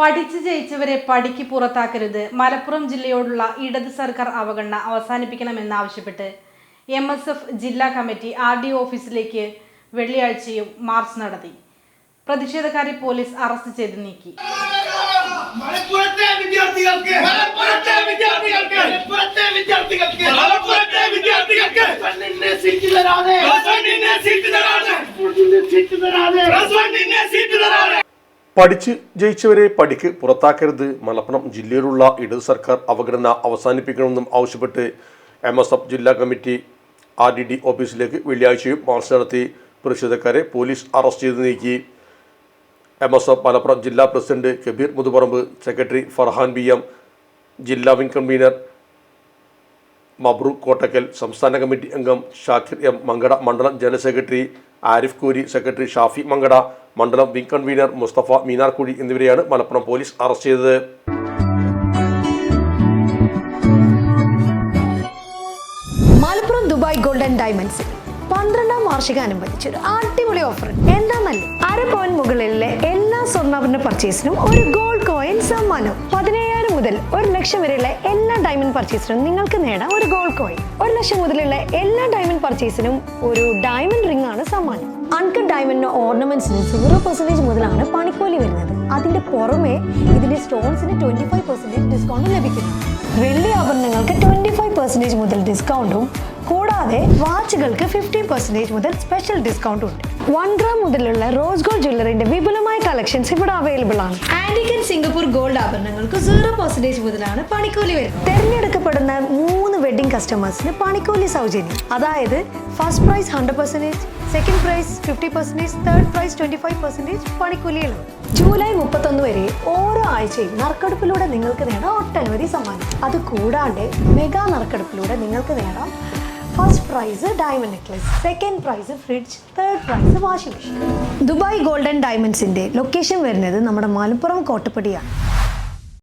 പഠിച്ചു ജയിച്ചവരെ പടിക്ക് പുറത്താക്കരുത്. മലപ്പുറം ജില്ലയോടുള്ള ഇടത് സർക്കാർ അവഗണന അവസാനിപ്പിക്കണമെന്നാവശ്യപ്പെട്ട് MSF ജില്ലാ കമ്മിറ്റി RDO ഓഫീസിലേക്ക് വെള്ളിയാഴ്ചയും മാർച്ച് നടത്തി. പ്രതിഷേധക്കാരെ പോലീസ് അറസ്റ്റ് ചെയ്ത് നീക്കി. പഠിച്ച് ജയിച്ചവരെ പടിക്ക് പുറത്താക്കരുത്. മലപ്പുറം ജില്ലയിലുള്ള ഇടത് സർക്കാർ അവഗണന അവസാനിപ്പിക്കണമെന്നും ആവശ്യപ്പെട്ട് MSF ജില്ലാ കമ്മിറ്റി RDD ഓഫീസിലേക്ക് വെള്ളിയാഴ്ചയും മാർച്ച് നടത്തി. പ്രതിഷേധക്കാരെ പോലീസ് അറസ്റ്റ് ചെയ്ത് നീക്കി. MSF മലപ്പുറം ജില്ലാ president Kabeer Muthuparamba, secretary Farhan BM, ജില്ലാ വിംഗ് കൺവീനർ മബ്രൂഖ് കോട്ടക്കൽ, സംസ്ഥാന കമ്മിറ്റി അംഗം ഷാക്കിർ M മങ്കട, മണ്ഡലം ജനറൽ സെക്രട്ടറി ആരിഫ് കൂരി, സെക്രട്ടറി ഷാഫി മങ്കട, മണ്ഡലം വിംഗ് കൺവീനർ മുസ്തഫ മീനാർക്കുഴി എന്നിവരെയാണ് മലപ്പുറം പോലീസ് അറസ്റ്റ് ചെയ്തത്. മലപ്പുറം ദുബായ് ഗോൾഡൻ ഡയമണ്ട്സ് 12ാം വാർഷികാനുബന്ധിച്ച് ഒരു അടിപൊളി ഓഫർ. എന്താണെന്നല്ലേ, 1/2 പവൻ മുകളിലെ എല്ലാ സ്വർണ്ണാഭരണ പർച്ചേസിനും ഒരു ഗോൾഡ് കോയിൻ സമ്മാനം. 17,000 മുതൽ 1 ലക്ഷം വരെയുള്ള എല്ലാ ഡയമണ്ട് പർച്ചേസിനും നിങ്ങൾക്ക് നേടാം ഒരു ഗോൾഡ് കോയിൻ. 1 ലക്ഷം മുതലുള്ള എല്ലാ ഡയമണ്ട് പർച്ചേസിനും ഒരു ഡയമണ്ട് റിംഗ് ആണ് സമ്മാനം. അൺകട്ട് ഡയമണ്ടിന്റെ ഓർണമെന്റ്സിന് 0% മുതലാണ് പണിക്കൂലി വരുന്നത്. അതിന്റെ പുറമെ ഇതിന്റെ സ്റ്റോൺസിന് 25% ഡിസ്കൗണ്ട് ലഭിക്കുന്നു. വെള്ളി ആഭരണങ്ങൾക്ക് 25% മുതൽ ഡിസ്കൗണ്ടും കൂടാതെ വാച്ചുകൾക്ക് 15% മുതൽ സ്പെഷ്യൽ ഡിസ്കൗണ്ടും ഉണ്ട്. 1 ഗ്രാം മുതലുള്ള റോസ് ഗോൾഡ് ജ്വല്ലറിന്റെ വിപുലമായ കളക്ഷൻസ് ഇവിടെ അവൈലബിൾ ആണ്. ആന്റിക് ആൻഡ് സിംഗപ്പൂർ ഗോൾഡ് ആഭരണങ്ങൾക്ക് 0% മുതലാണ് പണിക്കൂലി വരുന്നത്. തിരഞ്ഞെടുക്കപ്പെടുന്ന 3 വെഡിംഗ് കസ്റ്റമേഴ്സിന് പണിക്കൂലി സൗജന്യം. അതായത് first prize 100%, second prize 50%, third prize 25% പണിക്കൂലിയിലാണ്. ജൂലൈ 31 വരെ ഓരോ ആഴ്ചയും നറുക്കെടുപ്പിലൂടെ നിങ്ങൾക്ക് നേടാം ഒട്ടനവധി സമ്മാനം. അത് കൂടാണ്ട് മെഗാ നറുക്കെടുപ്പിലൂടെ നിങ്ങൾക്ക് നേടാം first prize diamond necklace, second prize fridge, third prize washing machine. Dubai golden ഡയമണ്ട്സിന്റെ ലൊക്കേഷൻ വരുന്നത് നമ്മുടെ മലപ്പുറം കോട്ടപ്പടിയാണ്.